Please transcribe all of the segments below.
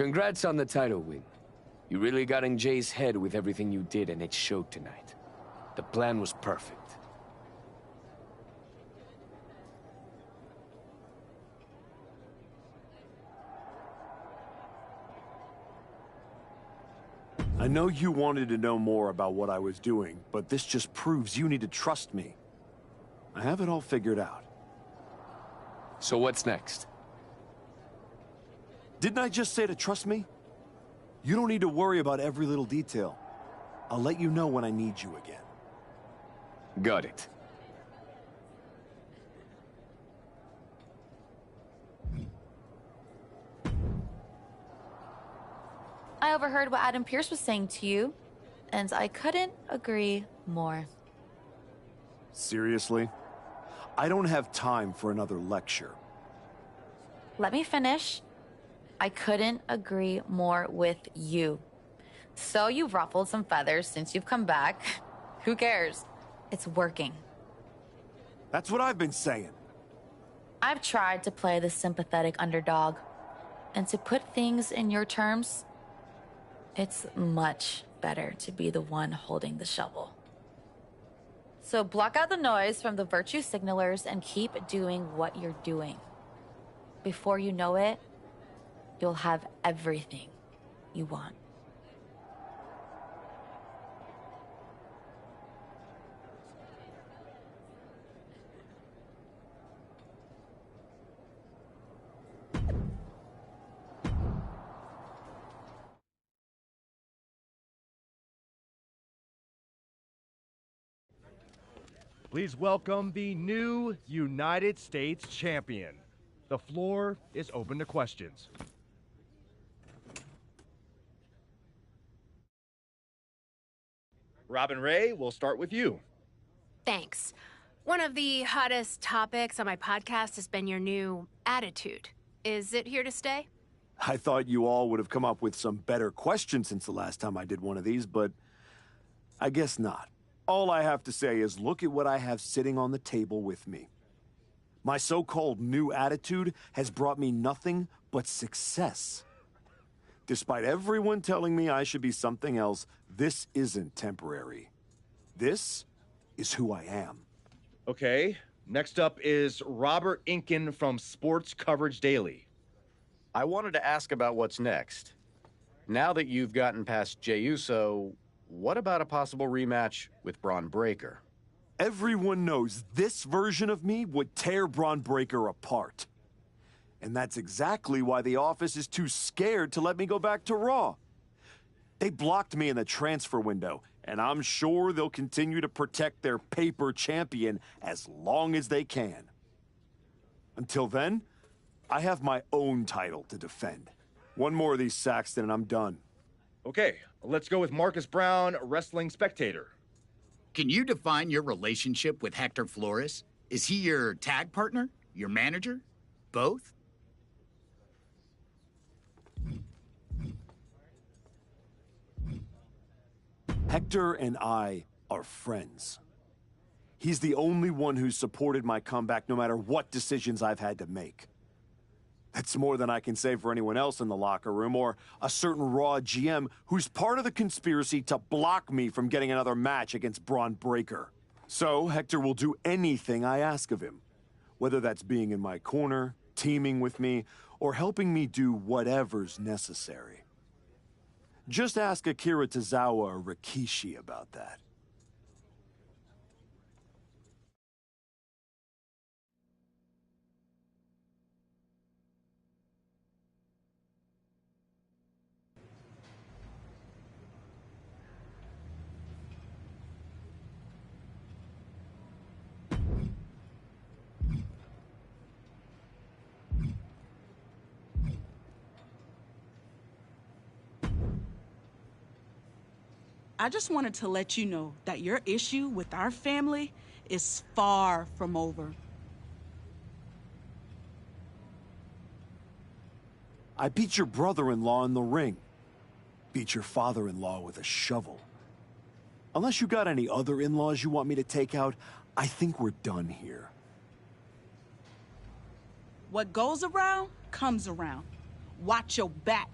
Congrats on the title win. You really got in Jay's head with everything you did, and it showed tonight. The plan was perfect. I know you wanted to know more about what I was doing, but this just proves you need to trust me. I have it all figured out. So what's next? Didn't I just say to trust me? You don't need to worry about every little detail. I'll let you know when I need you again. Got it. I overheard what Adam Pearce was saying to you, and I couldn't agree more. Seriously? I don't have time for another lecture. Let me finish. I couldn't agree more with you. So you've ruffled some feathers since you've come back. Who cares? It's working. That's what I've been saying. I've tried to play the sympathetic underdog. And to put things in your terms, it's much better to be the one holding the shovel. So block out the noise from the virtue signalers and keep doing what you're doing. Before you know it, you'll have everything you want. Please welcome the new United States Champion. The floor is open to questions. Robin Ray, we'll start with you. Thanks. One of the hottest topics on my podcast has been your new attitude. Is it here to stay? I thought you all would have come up with some better questions since the last time I did one of these, but I guess not. All I have to say is look at what I have sitting on the table with me. My so-called new attitude has brought me nothing but success. Despite everyone telling me I should be something else, this isn't temporary. This is who I am. Okay, next up is Robert Inkin from Sports Coverage Daily. I wanted to ask about what's next. Now that you've gotten past Jey Uso, what about a possible rematch with Braun Breaker? Everyone knows this version of me would tear Braun Breaker apart. And that's exactly why the office is too scared to let me go back to Raw. They blocked me in the transfer window, and I'm sure they'll continue to protect their paper champion as long as they can. Until then, I have my own title to defend. One more of these, Saxton, and I'm done. Okay, let's go with Marcus Brown, Wrestling Spectator. Can you define your relationship with Hector Flores? Is he your tag partner? Your manager? Both? Hector and I are friends. He's the only one who's supported my comeback no matter what decisions I've had to make. That's more than I can say for anyone else in the locker room, or a certain Raw GM who's part of the conspiracy to block me from getting another match against Braun Breaker. So Hector will do anything I ask of him, whether that's being in my corner, teaming with me, or helping me do whatever's necessary. Just ask Akira Tozawa or Rikishi about that. I just wanted to let you know that your issue with our family is far from over. I beat your brother-in-law in the ring. Beat your father-in-law with a shovel. Unless you got any other in-laws you want me to take out, I think we're done here. What goes around, comes around. Watch your back.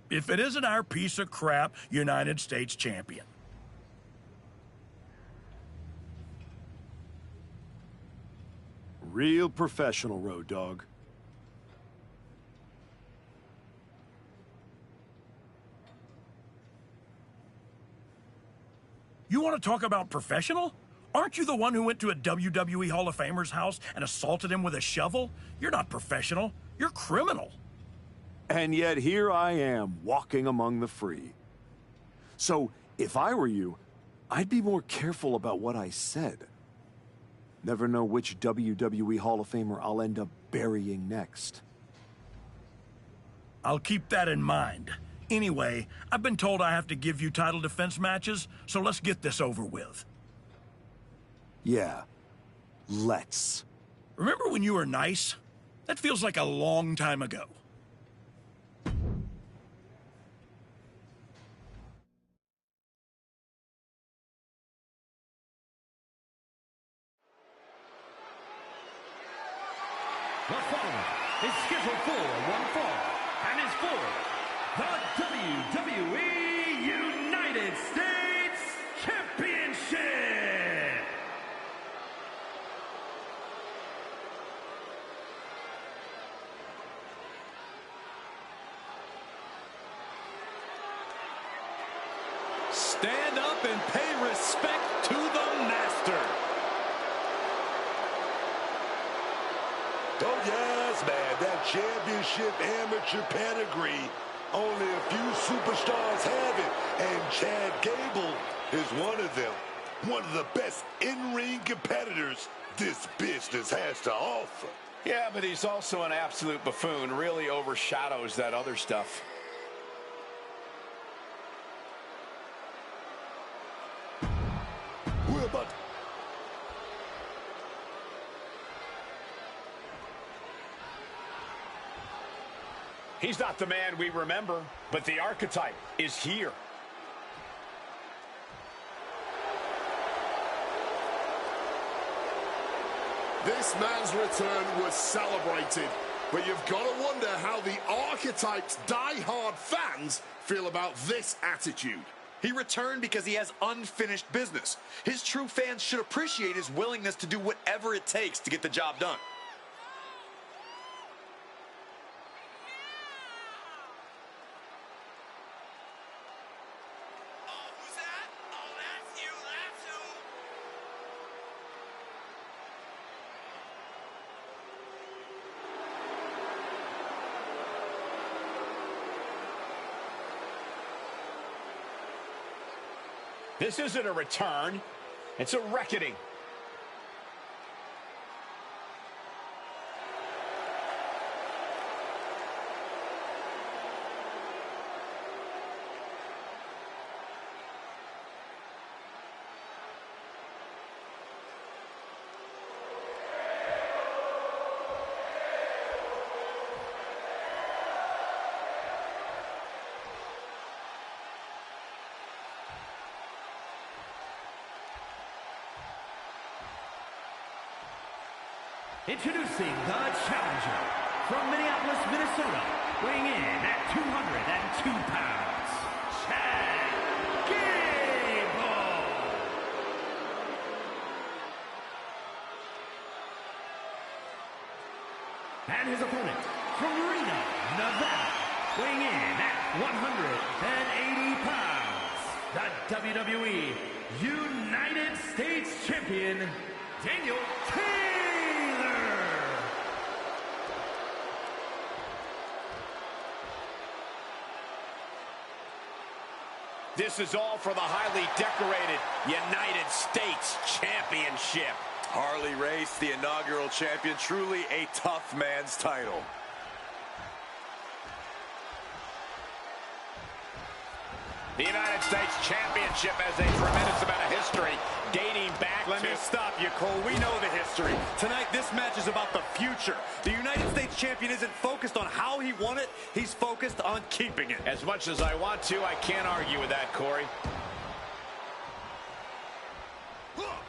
if it isn't our piece of crap United States champion. Real professional, Road Dogg. You want to talk about professional? Aren't you the one who went to a WWE Hall of Famer's house and assaulted him with a shovel? You're not professional. You're criminal. And yet here I am, walking among the free. So, if I were you, I'd be more careful about what I said. Never know which WWE Hall of Famer I'll end up burying next. I'll keep that in mind. Anyway, I've been told I have to give you title defense matches, so let's get this over with. Yeah, let's. Remember when you were nice? That feels like a long time ago. The following is scheduled for one fall and is for the WWE United States Championship. Stand up and pay respect to the master. Oh, yes, man, that championship amateur pedigree. Only a few superstars have it, and Chad Gable is one of them. One of the best in-ring competitors this business has to offer. Yeah, but he's also an absolute buffoon. Really overshadows that other stuff. We're about to... He's not the man we remember, but the archetype is here. This man's return was celebrated, but you've got to wonder how the archetype's die-hard fans feel about this attitude. He returned because he has unfinished business. His true fans should appreciate his willingness to do whatever it takes to get the job done. This isn't a return, it's a reckoning. Introducing the challenger from Minneapolis, Minnesota, weighing in at 202 pounds, Chad Gable. And his opponent from Reno, Nevada, weighing in at 180 pounds, the WWE United States Champion, Daniel Taylor. This is all for the highly decorated United States Championship. Harley Race, the inaugural champion, truly a tough man's title. The United States Championship has a tremendous amount of history dating back Let me stop you, Cole. We know the history. Tonight, this match is about the future. The United States champion isn't focused on how he won it. He's focused on keeping it. As much as I want to, I can't argue with that, Corey. Oh,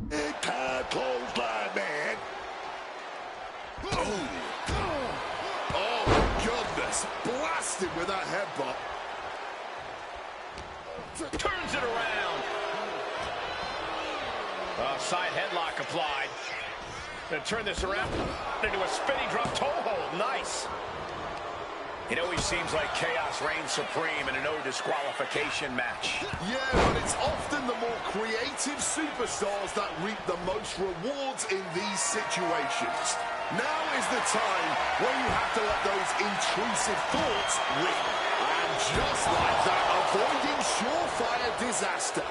big time clothesline, man. Oh. Oh. gets blasted with that headbutt. Turns it around. Side headlock applied. Gonna turn this around into a spinning drop toe hold. Nice. It always seems like chaos reigns supreme in a no disqualification match. Yeah, but it's often the more creative superstars that reap the most rewards in these situations. Now is the time when you have to let those intrusive thoughts win. And just like that, avoiding surefire disaster.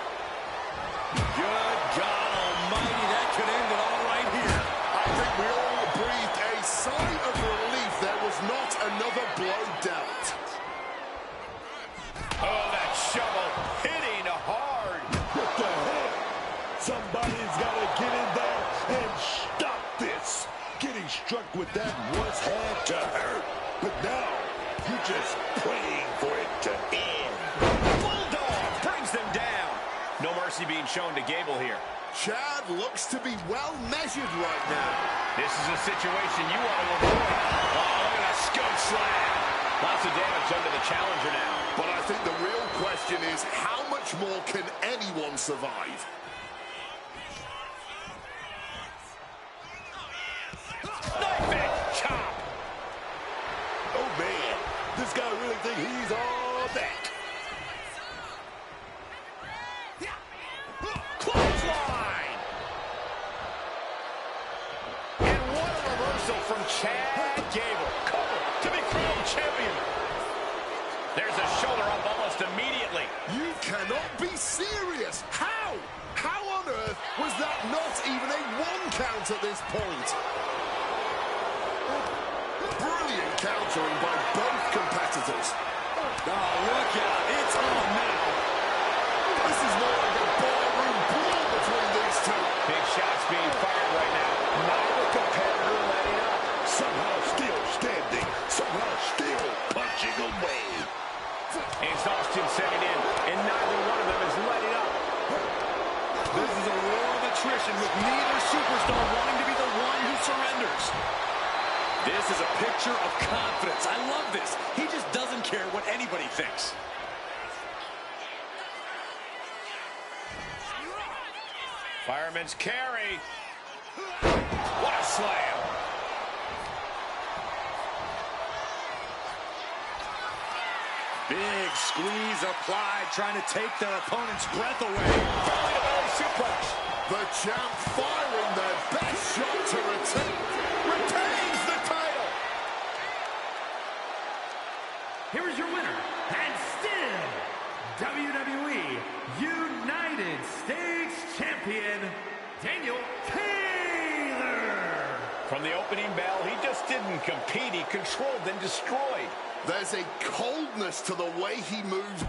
Good God almighty, that could end it all right here. I think we all breathed a sigh of relief there was not another blow dealt. Oh, that shovel hitting hard. What the heck? Somebody's got to get in there and stop this. Getting struck with that once had to hurt, but now you're just praying for it to end. Bulldog brings them down. No mercy being shown to Gable here. Chad looks to be well measured right now. This is a situation you want to avoid. Oh, look at that scope slam. Lots of damage under the challenger now. But I think the real question is, how much more can anyone survive? Knife edge chop. Oh, man. This guy really think he's all that. Clothesline. And what a reversal from Chad Gable. Cover to be crowned champion. There's a shoulder up almost immediately. You cannot be serious. How? How on earth was that not even a 1 count at this point? Brilliant countering by both competitors. Oh, look out. It's on now. This is more like a ballroom brawl between these two. Big shots being fired right now. Neither competitor letting up. Somehow still standing. Somehow still punching away. Exhaustion setting in, and neither one of them is letting up. This is a war of attrition with neither superstar wanting to be the one who surrenders. This is a picture of confidence. I love this. He just doesn't care what anybody thinks. Fireman's carry. What a slam. Big squeeze applied, trying to take their opponent's breath away. Belly to belly suplex. The champ firing their best shot to retains the title. Here is your winner, and still WWE United States Champion, Daniel Taylor. From the opening bell, he just didn't compete. He controlled and destroyed. There's a coldness to the way he moves.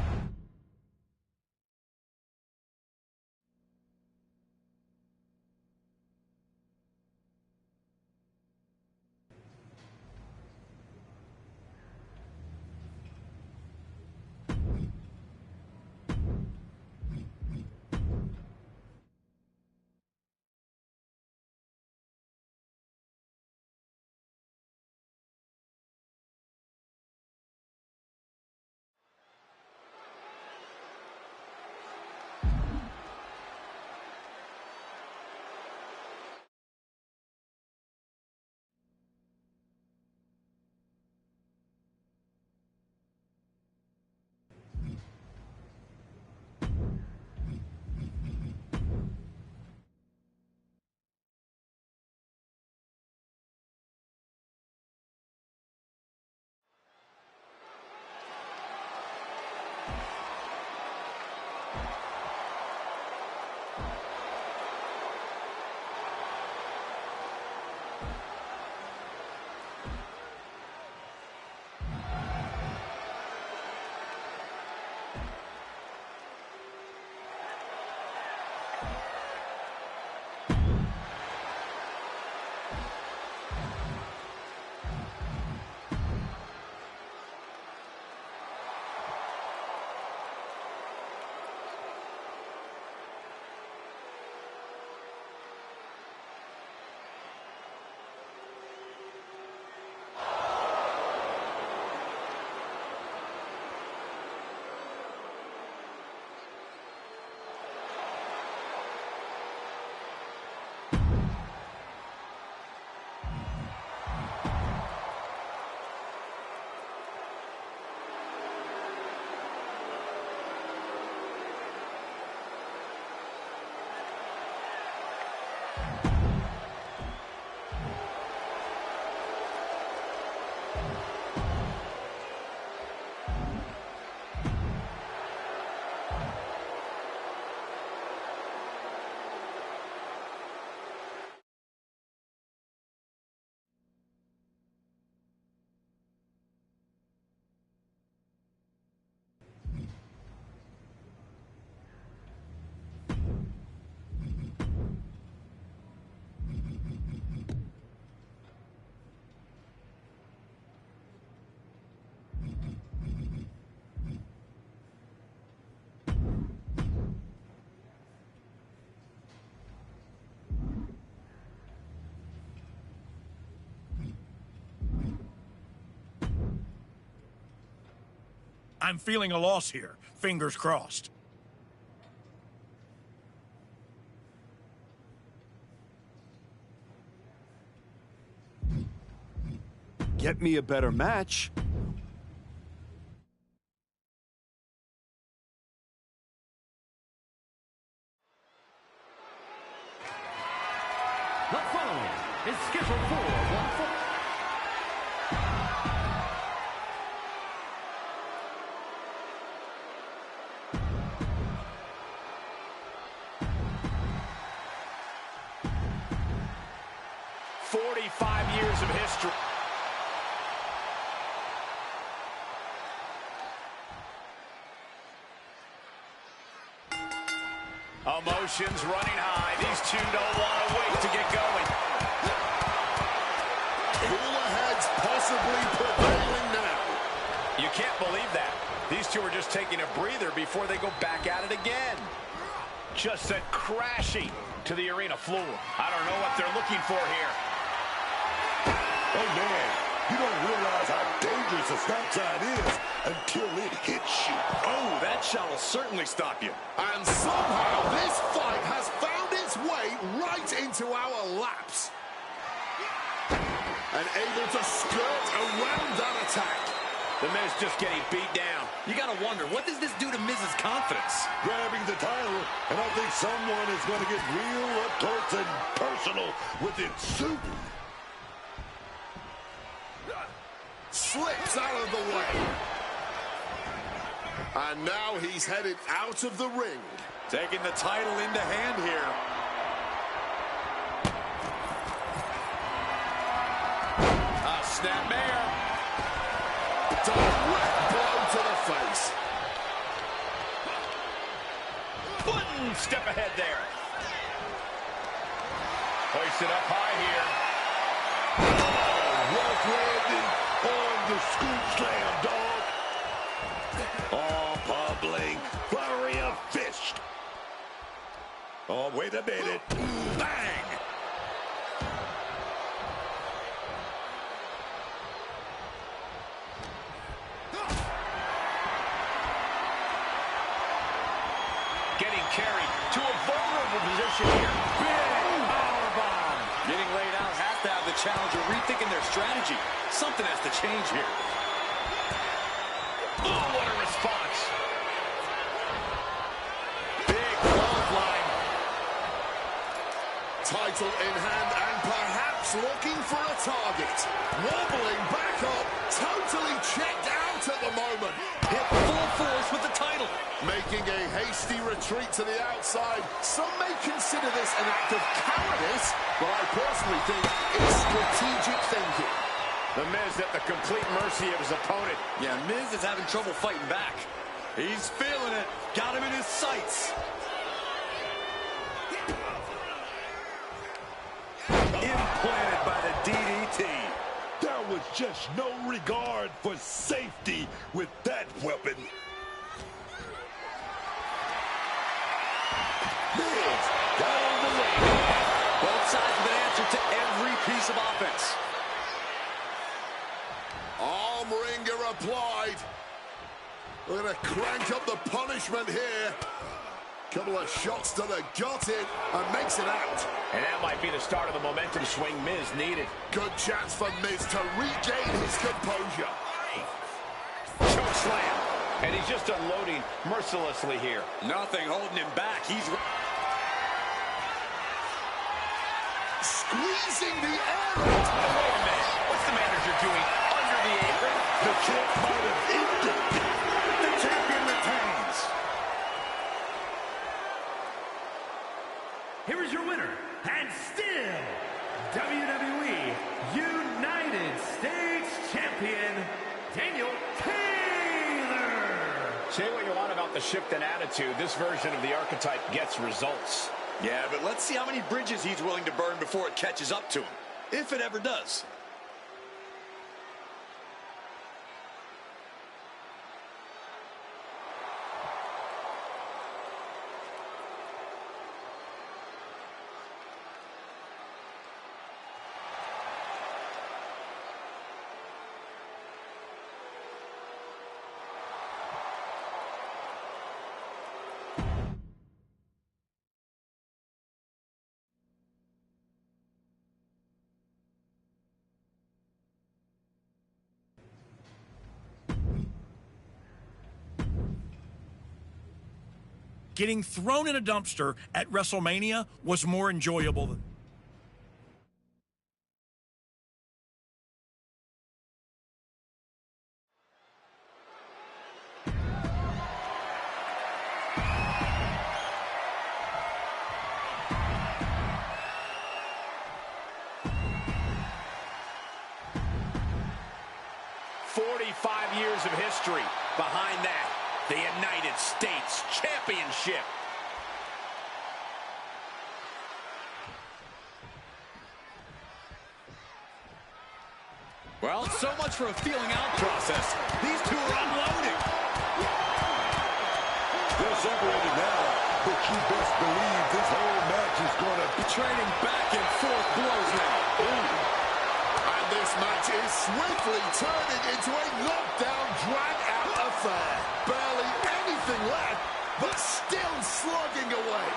I'm feeling a loss here. Fingers crossed. Get me a better match. The following is scheduled for one fall. Years of history. Emotions running high. These two don't want to wait to get going. Cooler heads possibly prevailing now. You can't believe that. These two are just taking a breather before they go back at it again. Just sent crashing to the arena floor. I don't know what they're looking for here. Oh, man, you don't realize how dangerous a stop sign is until it hits you. Oh, that shot will certainly stop you. And somehow this fight has found its way right into our laps. And able to skirt around that attack. The Miz just getting beat down. You gotta wonder, what does this do to Miz's confidence? Grabbing the title, and I think someone is going to get real up close and personal with it soon. Slips out of the way. And now he's headed out of the ring. Taking the title into hand here. A snapmare. Direct blow to the face. One step ahead there. Hoisted up high here. Rough landing on the scoop slam, dog. Oh, bubbling. Flurry of fist. Oh, wait a minute. Bang! Getting carried to a vulnerable position here. Big powerbomb. Getting laid out has to have the challenger rethinking their strategy. Something has to change here. Oh, what a response. Big clothesline. Title in hand and perhaps looking for a target. Wobbling back up, totally checked out at the moment. Hit full force with the title. Making a hasty retreat to the outside. Some may consider this an act of cowardice, but I personally think it's strategic thinking. The Miz at the complete mercy of his opponent. Yeah, Miz is having trouble fighting back. He's feeling it. Got him in his sights. Implanted by the DDT. There was just no regard for safety with that weapon. Miz down the lane. Both sides with an answer to every piece of offense. Arm wringer applied. We're going to crank up the punishment here. Couple of shots to the gut in and makes it out. And that might be the start of the momentum swing Miz needed. Good chance for Miz to regain his composure. Choke slam. And he's just unloading mercilessly here. Nothing holding him back. He's squeezing the air. Wait a minute. What's the manager doing under the apron? The champ might have ended. The champion retains. Here is your winner, and still WWE United States Champion, Daniel Taylor. Say what you want about the shift in attitude. This version of the archetype gets results. Yeah, but let's see how many bridges he's willing to burn before it catches up to him. If it ever does. getting thrown in a dumpster at WrestleMania was more enjoyable than... Years of history behind that, the United States Championship. Well, so much for a feeling out process. These two are unloading. They're separated now, but you best believe this whole match is going to be trading back and forth blows now. Ooh. And this match is swiftly turning into a knockdown, drag-out affair. Barely anything left, but still slugging away.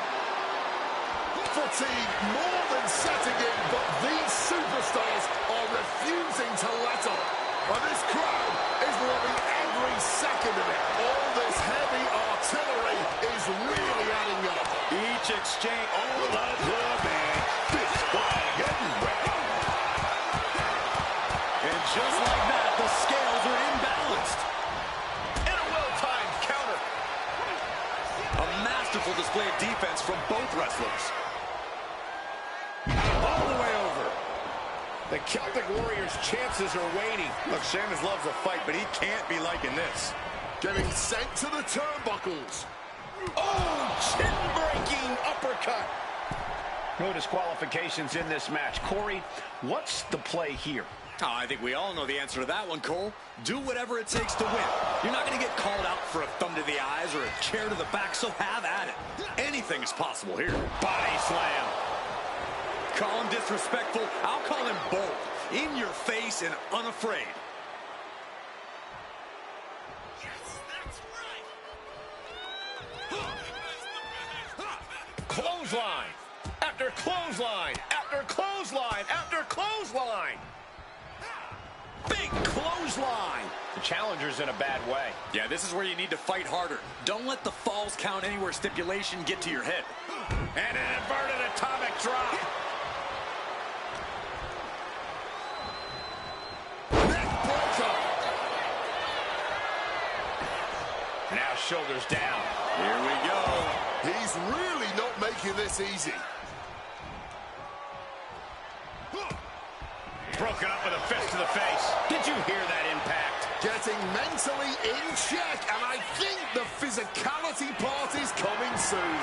Fatigue more than setting in, but these superstars are refusing to let up. And this crowd is loving every second of it. All this heavy artillery is really adding up. Each exchange, all the club, man. Fist flying everywhere. And just like that, the scales are imbalanced. And a well-timed counter. A masterful display of defense from both wrestlers. All the way over. The Celtic Warriors' chances are waning. Look, Sheamus loves a fight, but he can't be liking this. Getting sent to the turnbuckles. Oh, chin-breaking uppercut. No disqualifications in this match. Corey, what's the play here? Oh, I think we all know the answer to that one, Cole. Do whatever it takes to win. You're not going to get called out for a thumb to the eyes or a chair to the back, so have at it. Anything is possible here. Body slam. Call him disrespectful. I'll call him bold. In your face and unafraid. Yes, that's right. Clothesline. After clothesline. After clothesline. After clothesline. Big clothesline. The challenger's in a bad way. Yeah, this is where you need to fight harder. Don't let the falls count anywhere stipulation get to your head. And an inverted atomic drop. Now shoulders down. Here we go. He's really not making this easy. Broken up with a fist to the face. Did you hear that impact? Getting mentally in check, and I think the physicality part is coming soon.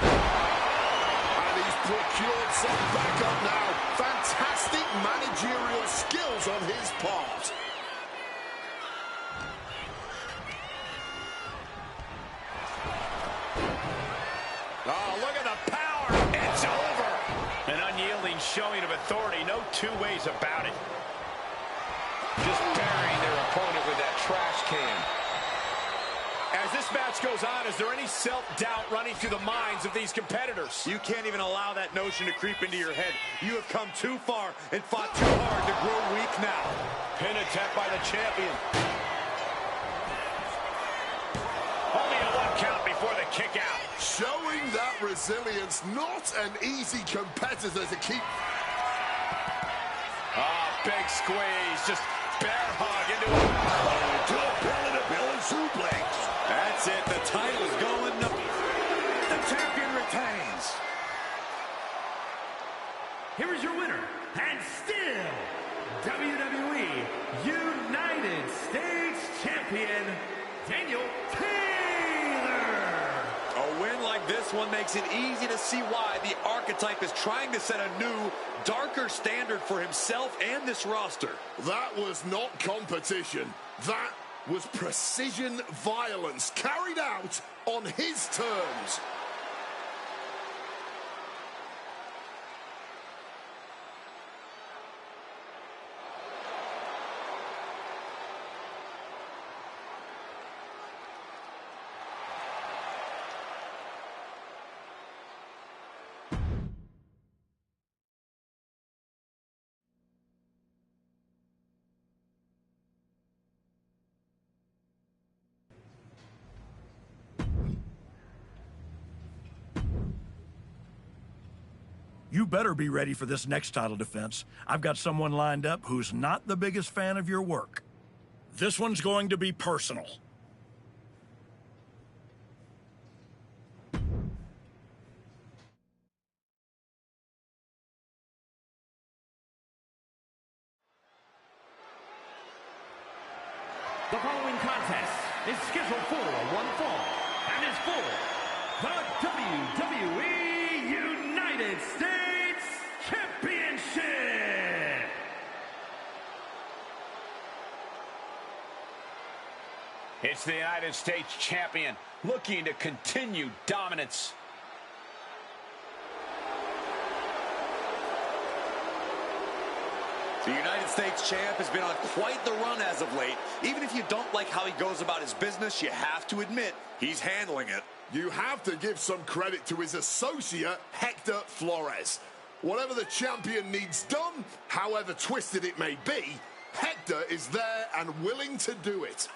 And he's procured some backup now. Fantastic managerial skills on his part. Oh, look at the power. It's over. An unyielding showing of authority. No two ways about it. Just burying their opponent with that trash can. As this match goes on, is there any self-doubt running through the minds of these competitors? You can't even allow that notion to creep into your head. You have come too far and fought too hard to grow weak now. Pin attempt by the champion. Only a one count before the kick out. Showing that resilience, not an easy competitor to keep. Oh, big squeeze. Just bear hug into a belly-to-belly suplex. That's it. The title's going up. The champion retains. Here is your winner, and still WWE United States Champion, Daniel Taylor. A win like this one makes it easy to see why the archetype is trying to set a new, darker standard for himself and this roster. That was not competition. That was precision violence carried out on his terms. You better be ready for this next title defense. I've got someone lined up who's not the biggest fan of your work. This one's going to be personal. The following contest is scheduled for one fall and is for the WWE United States Championship. It's the United States Champion looking to continue dominance. The United States champ has been on quite the run as of late. Even if you don't like how he goes about his business, you have to admit he's handling it. You have to give some credit to his associate, Hector Flores. Whatever the champion needs done, however twisted it may be, Hector is there and willing to do it.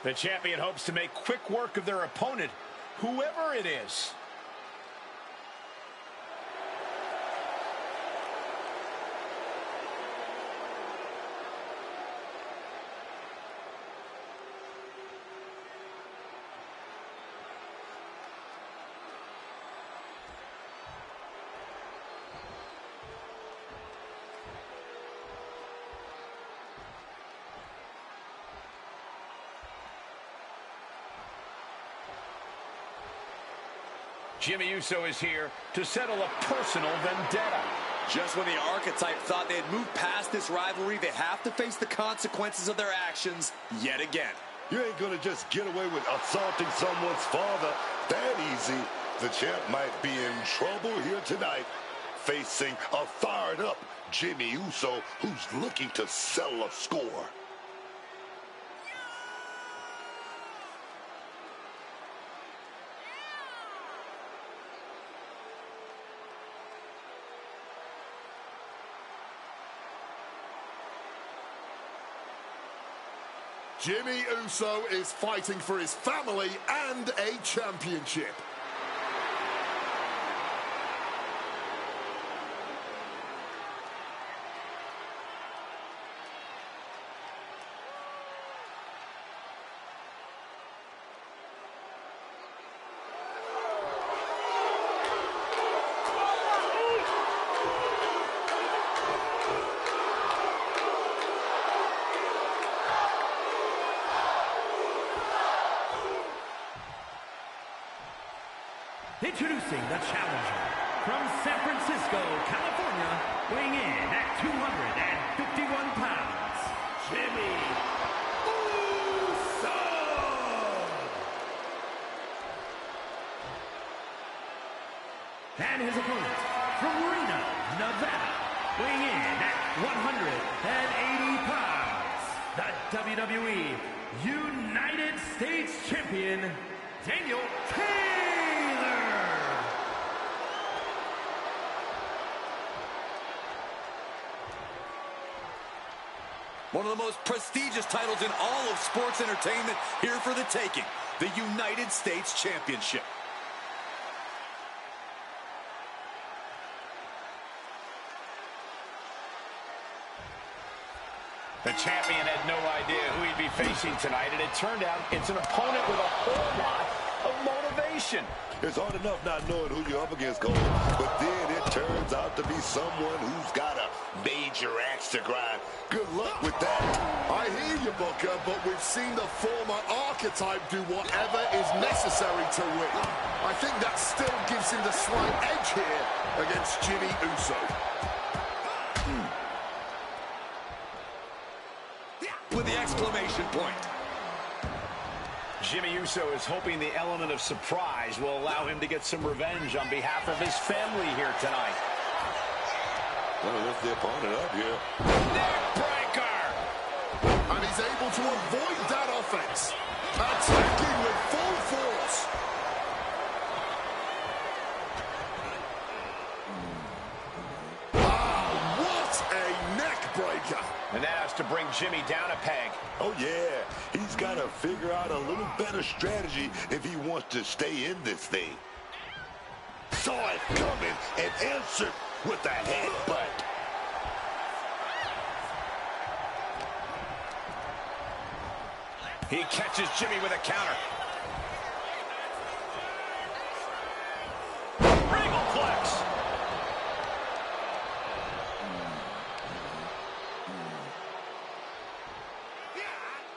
The champion hopes to make quick work of their opponent, whoever it is. Jimmy Uso is here to settle a personal vendetta. Just when the Archetype thought they had moved past this rivalry, they have to face the consequences of their actions yet again. You ain't gonna just get away with assaulting someone's father that easy. The champ might be in trouble here tonight, facing a fired-up Jimmy Uso who's looking to settle a score. Jimmy Uso is fighting for his family and a championship. Introducing the challenger from San Francisco, California, weighing in at 251 pounds, Jimmy Uso! And his opponent from Reno, Nevada, weighing in at 180 pounds, the WWE United States Champion, Daniel One of the most prestigious titles in all of sports entertainment here for the taking, the United States Championship. The champion had no idea who he'd be facing tonight, and it turned out it's an opponent with a whole lot of motivation. It's hard enough not knowing who you're up against, Cole, but then it turns out to be someone who's got a major axe to grind. Good luck with that. I hear you, Booker, but we've seen the former Archetype do whatever is necessary to win. I think that still gives him the slight edge here against Jimmy Uso. With the exclamation point. Jimmy Uso is hoping the element of surprise will allow him to get some revenge on behalf of his family here tonight. Well, lift the opponent up here. Neck breaker! And he's able to avoid that offense. Attacking with full force. Wow, what a neck breaker. And that has to bring Jimmy down a peg. Oh, yeah. He's got to figure out a little better strategy if he wants to stay in this thing. Saw it coming and answered with a headbutt. He catches Jimmy with a counter. Regal flex.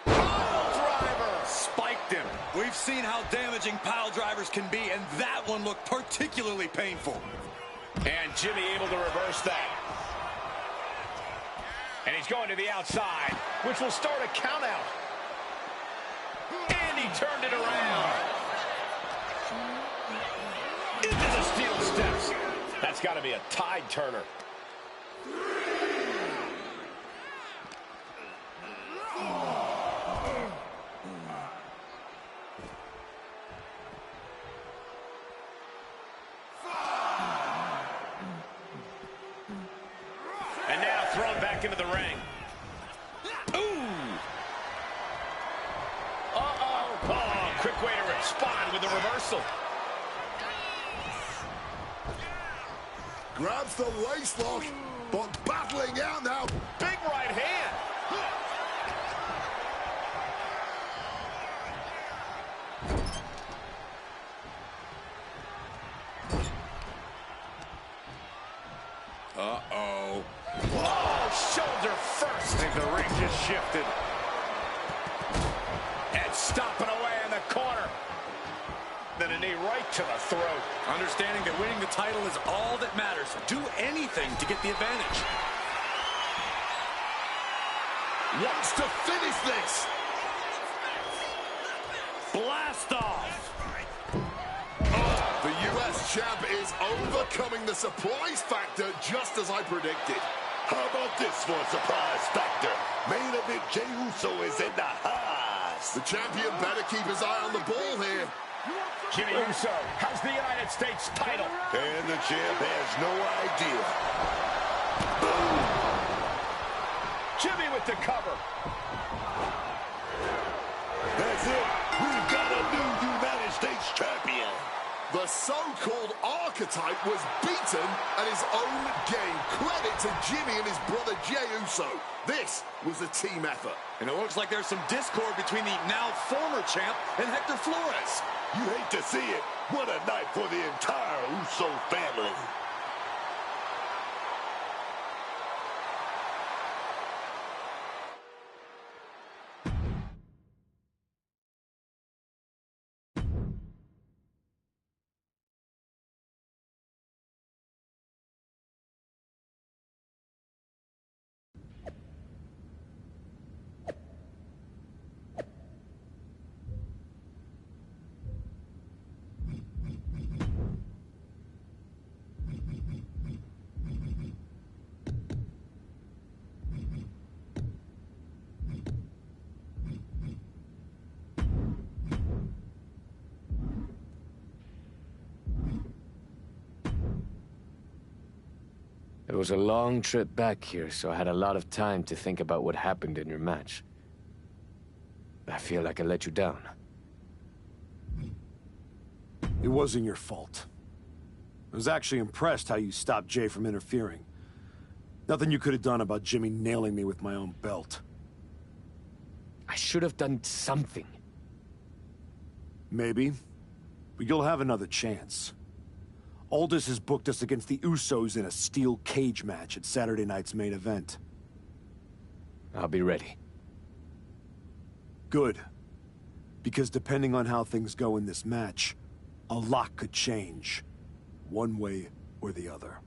Pile driver. Spiked him. We've seen how damaging pile drivers can be, and that one looked particularly painful. And Jimmy able to reverse that. And he's going to the outside, which will start a count out. And he turned it around. Into the steel steps. That's got to be a tide turner. And now thrown back into the ring. Oh, quick way to respond with the reversal. Grabs the waistlock, but battling out now. Big right hand. Uh-oh. Oh, shoulder first. I think the ring just shifted. And stomping away in the corner. Then a knee right to the throat. Understanding that winning the title is all that matters. Do anything to get the advantage. Wants to finish this. Blast off. The U.S. champ is overcoming the surprise factor just as I predicted. How about this for a surprise factor? Main event Jey Uso is in the house. The champion better keep his eye on the ball here. Jimmy Uso has the United States title. And the champ has no idea. Boom! Jimmy with the cover. That's it. We've got a new United States champion. The so-called archetype was beaten at his own game. Credit to Jimmy and his brother Jey Uso. This was a team effort. And it looks like there's some discord between the now former champ and Hector Flores. You hate to see it. What a night for the entire Uso family. It was a long trip back here, so I had a lot of time to think about what happened in your match. I feel like I let you down. It wasn't your fault. I was actually impressed how you stopped Jay from interfering. Nothing you could have done about Jimmy nailing me with my own belt. I should have done something. Maybe. But you'll have another chance. Aldis has booked us against the Usos in a steel cage match at Saturday night's main event. I'll be ready. Good. Because depending on how things go in this match, a lot could change. One way or the other.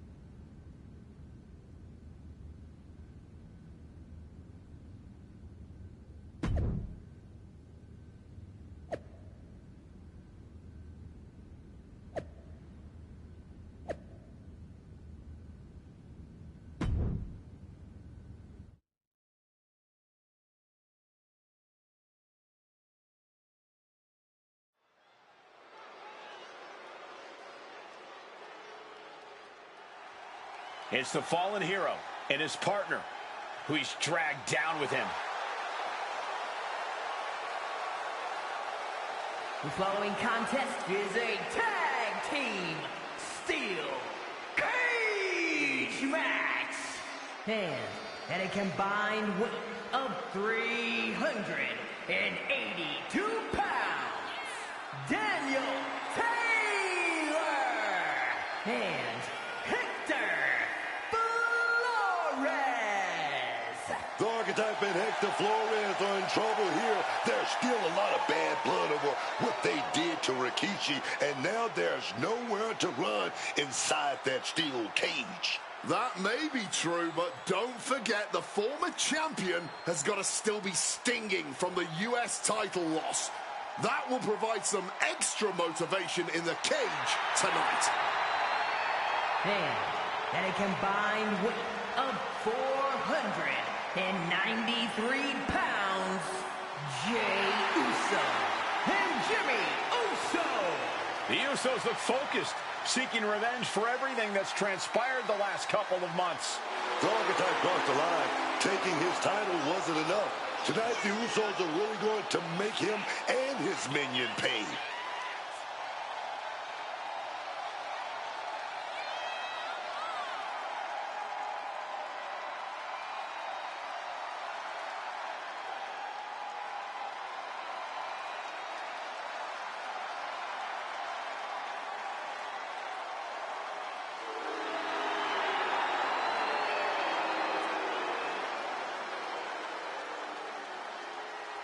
It's the fallen hero and his partner who he's dragged down with him. The following contest is a tag team steel cage match. And at a combined weight of 382 pounds, Daniel Taylor and Hector Flores. The Archetype and Hector Flores are in trouble here. There's still a lot of bad blood over what they did to Rikishi, and now there's nowhere to run inside that steel cage. That may be true, but don't forget the former champion has got to still be stinging from the US title loss. That will provide some extra motivation in the cage tonight. And at a combined weight of 493 pounds, Jey Uso and Jimmy Uso. The Usos look focused, seeking revenge for everything that's transpired the last couple of months. The Archetype crossed the line. Taking his title wasn't enough. Tonight, the Usos are really going to make him and his minion pay.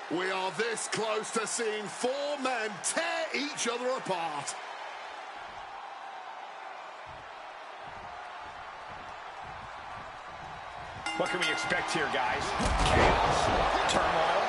We are this close to seeing four men tear each other apart. What can we expect here, guys? Chaos, turmoil,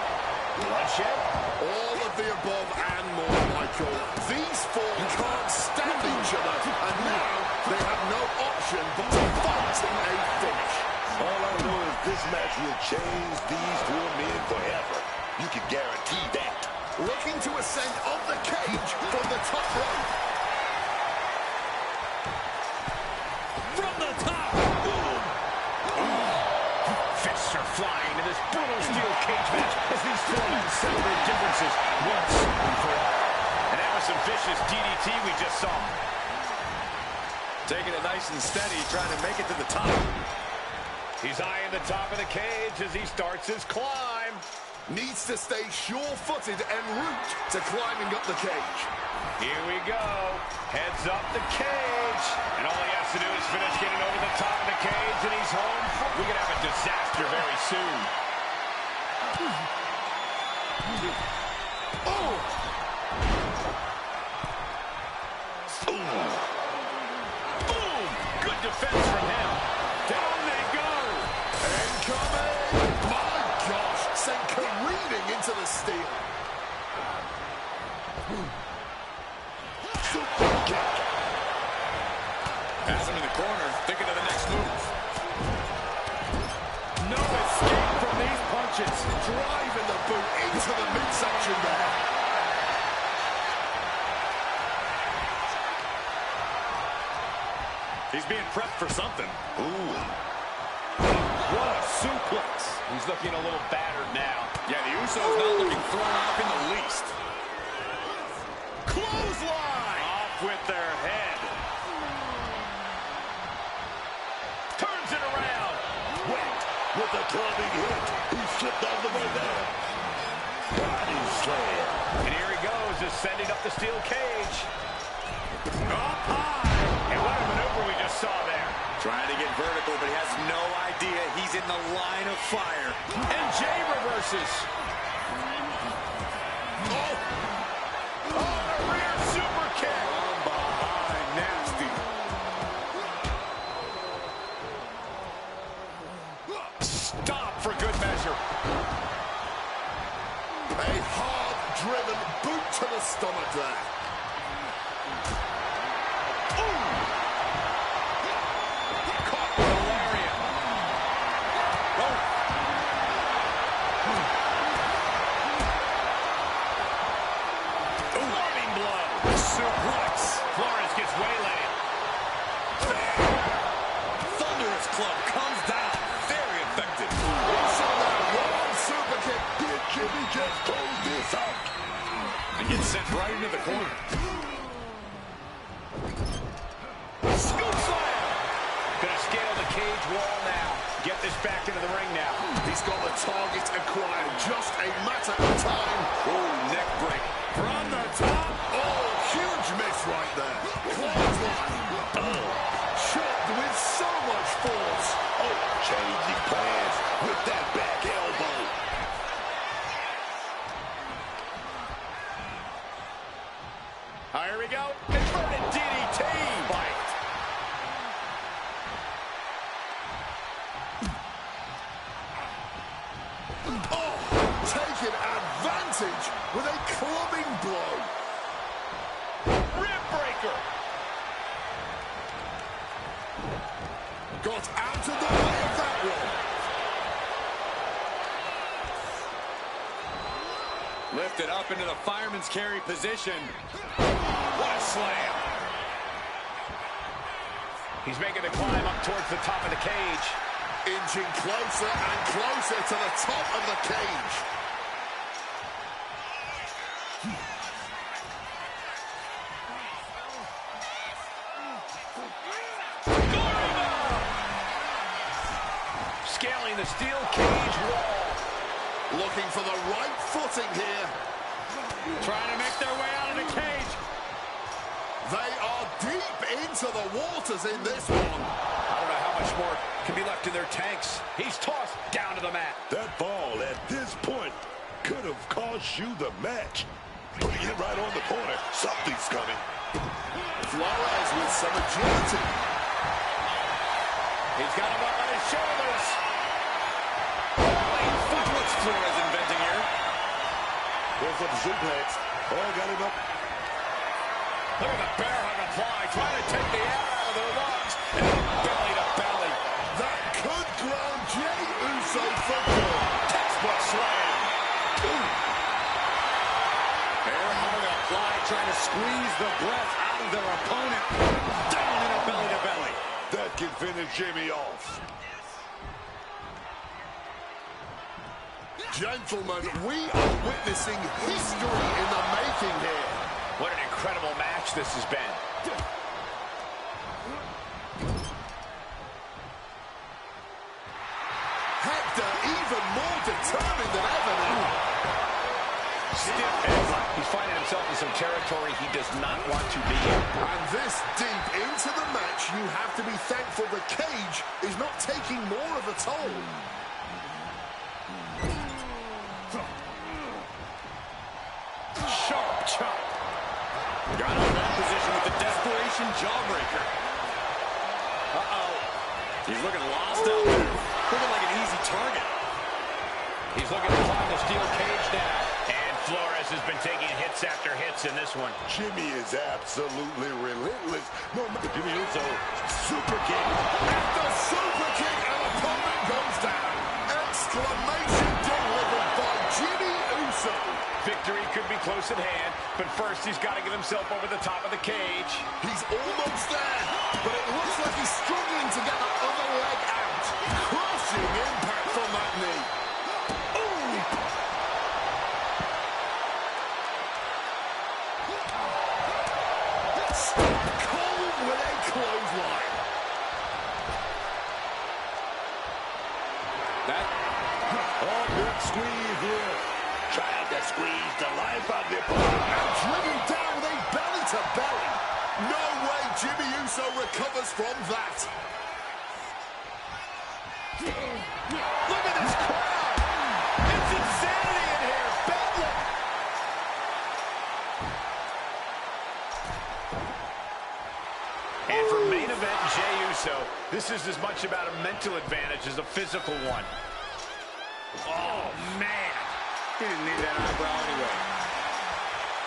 bloodshed? All of the above and more, Michael. These four can't stand each other, and now they have no option but to fight to a finish. All I know is this match will change these four men forever. You can guarantee that. Looking to ascend up the cage from the top rope. From the top! Fists are flying in this brutal steel cage match as these four men settle their differences once and for all. And that was some vicious DDT we just saw. Taking it nice and steady, trying to make it to the top. He's eyeing the top of the cage as he starts his climb. Needs to stay sure-footed en route to climbing up the cage. Here we go. Heads up the cage. And all he has to do is finish getting over the top of the cage, and he's home. We could have a disaster very soon. Oh! Boom! Good defense from him. Down they go. Incoming! My gosh! Sent careening into the steel. Has him in the corner, thinking of the next move. No escape from these punches. Driving the boot into the midsection there. He's being prepped for something. Ooh. What a suplex. He's looking a little battered now. Yeah, the Usos not looking thrown off in the least. Clothesline! Off with their head. Turns it around. Wait, with a clubbing hit. He slipped out of the way there. Body slam. And here he goes, ascending up the steel cage. Up high. And what a maneuver we just saw there. Trying to get vertical, but he has no idea he's in the line of fire. And Jey reverses. Oh, a rear super kick. From behind, nasty. Stop for good measure. A hard-driven boot to the stomach there. Caught with a lariat. Warming blow. Suplex. Flores gets waylaid. Thunder into the corner. Scoop slam! Gonna scale the cage wall now. Get this back into the ring now. He's got the target acquired. Just a matter of time. Oh, neck break. From the top. Oh, huge miss right there. Clothesline. Oh, chopped with so much force. Oh, changing plans with that back elbow. Here we go. Converted DDT. Fight. Oh, taking advantage with a clubbing blow. Rib breaker. Got out of the way of that one. Lifted up into the fireman's carry position. What a slam. He's making the climb up towards the top of the cage. Inching closer and closer to the top of the cage. Scaling the steel cage wall. Looking for the right footing here. Trying to make their way out of the cage. They are deep into the waters in this one. I don't know how much more can be left in their tanks. He's tossed down to the mat. That fall at this point could have cost you the match. Putting it right on the corner. Something's coming. Flores with some agility. He's got him up on his shoulders. What's Flores inventing here? Goes for the suplex. Oh, got him up. Look at the bear hug apply. Trying to take the air out of their lungs. And belly to belly. That could ground Jey Uso for good. Textbook slam. Bear hug applied, trying to squeeze the breath out of their opponent. Down in a belly to belly. That can finish Jimmy off. Gentlemen, we are witnessing history in the making here. What an incredible match this has been. Hector even more determined than ever now. Stiff headlock. He's finding himself in some territory he does not want to be in. And this deep into the match, you have to be thankful the cage is not taking more of a toll. Sharp chop. Got in that position with the desperation jawbreaker. Uh-oh. He's looking lost out there. Looking like an easy target. He's looking to climb the steel cage now. And Flores has been taking hits after hits in this one. Jimmy is absolutely relentless. No, Jimmy Uso, super kick. And the super kick, and opponent goes down. Exclamation delivered by Jimmy Uso. Victory could be close at hand, but first he's got to get himself over the top of the cage. He's almost there, but it looks like he's struggling to get that other leg out. Crushing impact from that knee. Ooh. Stop cold with a clothesline. Oh, good squeeze here. Trying to squeeze the life out of the opponent. And driven down with a belly to belly. No way Jimmy Uso recovers from that. Look at this crowd. It's insanity in here. Bedlam. And for main event Jey Uso, this is as much about a mental advantage as a physical one. Oh, man. He didn't need that eyebrow anyway.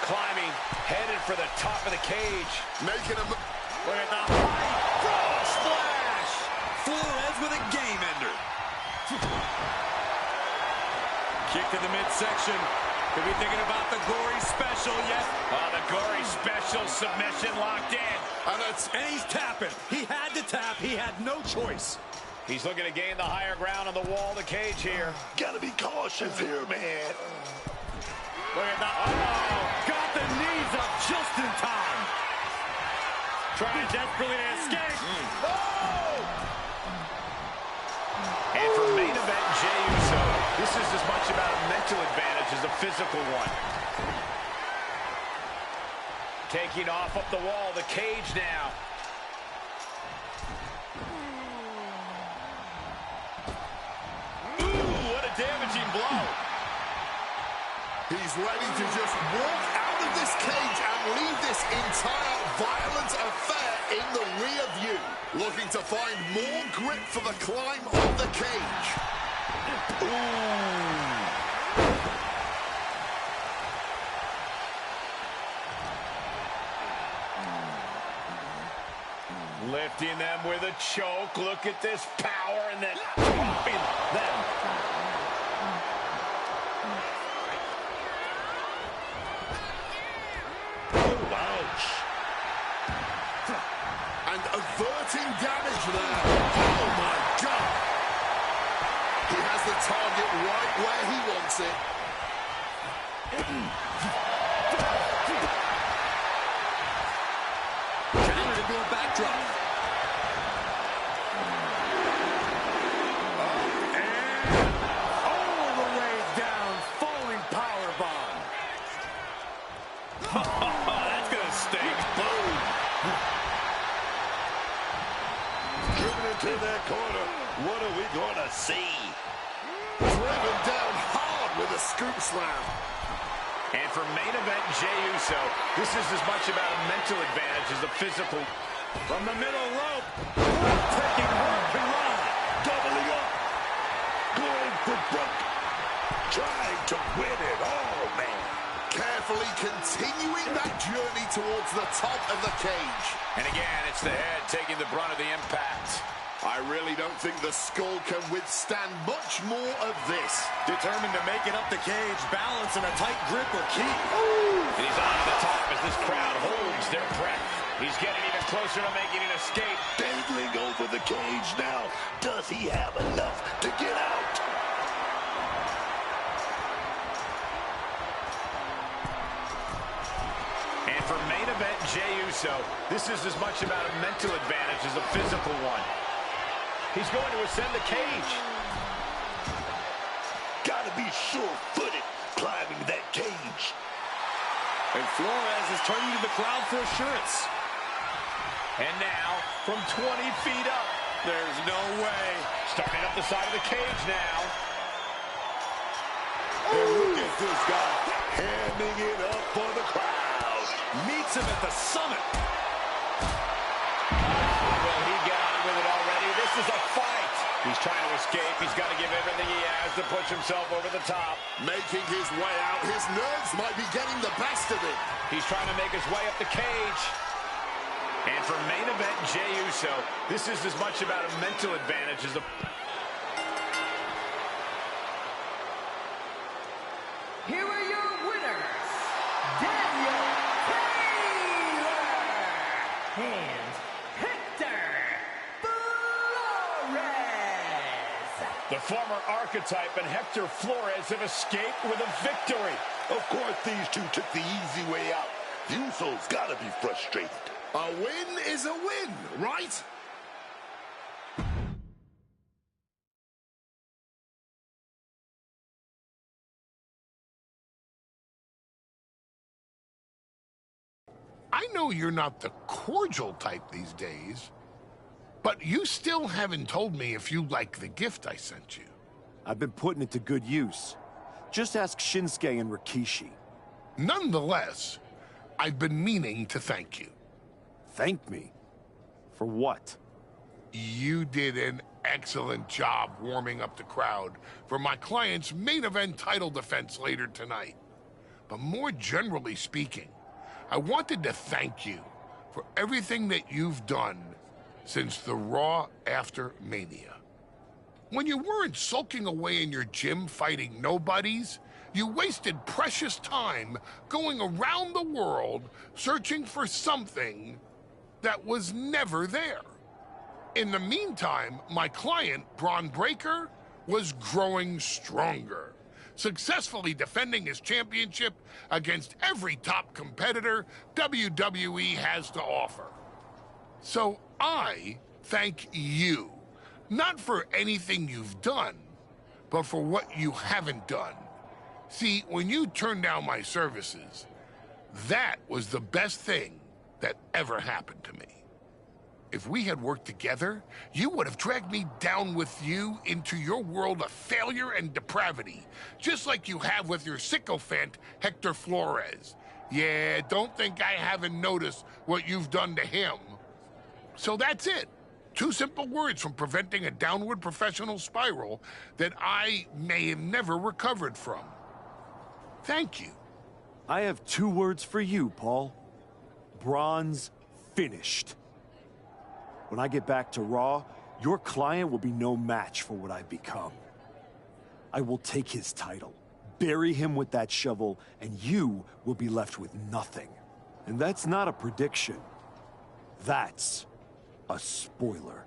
Climbing, headed for the top of the cage. Making him... Look at the height. Frog splash. Flores with a game ender. Kick to the midsection. Could be thinking about the gory special yet. Oh, the gory special submission locked in. And he's tapping. He had to tap. He had no choice. He's looking to gain the higher ground on the wall of the cage here. Gotta be cautious here, man. Look at that. Oh, got the knees up just in time. Trying desperately to escape. And for main event, Jey Uso, this is as much about a mental advantage as a physical one. Taking off up the wall, the cage now. Ooh, what a damaging blow. He's ready to just walk out of this cage and leave this entire violent affair in the rear view. Looking to find more grip for the climb of the cage. Ooh. Lifting them with a choke. Look at this power and then dropping them. Oh, ouch. And averting damage there. Oh, my God. He has the target right where he wants it. Countered into a backdrop. All the way down, falling powerbomb. That's gonna sting. Boom. Driven into that corner. What are we gonna see? Driven down hard with a scoop slam. And for main event, Jey Uso, this is as much about a mental advantage as a physical. From the middle rope. Taking hard to run. Doubling up. Going for broke. Trying to win it all, man. Carefully continuing that journey towards the top of the cage. And again, it's the head taking the brunt of the impact. I really don't think the skull can withstand much more of this. Determined to make it up the cage, balance and a tight grip are key. And he's on to the top as this crowd holds their breath. He's getting even closer to making an escape. Dangling over the cage now. Does he have enough to get out? And for main event, Jey Uso, this is as much about a mental advantage as a physical one. He's going to ascend the cage. Gotta be sure-footed climbing that cage. And Flores is turning to the crowd for assurance. And now, from 20 feet up. There's no way. Starting up the side of the cage now. And look at this guy hamming it up for the crowd. Meets him at the summit. Will he get on with it already? This is a fight. He's trying to escape. He's got to give everything he has to push himself over the top. Making his way out. His nerves might be getting the best of it. He's trying to make his way up the cage. And for main event, Jey Uso, this is as much about a mental advantage as a... Here are your winners, Daniel Taylor and Hector Flores. The former archetype and Hector Flores have escaped with a victory. Of course, these two took the easy way out. The Usos gotta be frustrated. A win is a win, right? I know you're not the cordial type these days, but you still haven't told me if you like the gift I sent you. I've been putting it to good use. Just ask Shinsuke and Rikishi. Nonetheless, I've been meaning to thank you. Thank me? For what? You did an excellent job warming up the crowd for my client's main event title defense later tonight. But more generally speaking, I wanted to thank you for everything that you've done since the Raw after Mania. When you weren't sulking away in your gym fighting nobodies, you wasted precious time going around the world searching for something that was never there. In the meantime, my client, Braun Breaker, was growing stronger, successfully defending his championship against every top competitor WWE has to offer. So I thank you, not for anything you've done, but for what you haven't done. See, when you turned down my services, that was the best thing that ever happened to me. If we had worked together, you would have dragged me down with you into your world of failure and depravity, just like you have with your sycophant, Hector Flores. Yeah, don't think I haven't noticed what you've done to him. So that's it. 2 simple words from preventing a downward professional spiral that I may have never recovered from. Thank you. I have 2 words for you, Paul. Bronze finished. When I get back to Raw, your client will be no match for what I've become. I will take his title, bury him with that shovel, and you will be left with nothing. And that's not a prediction. That's a spoiler.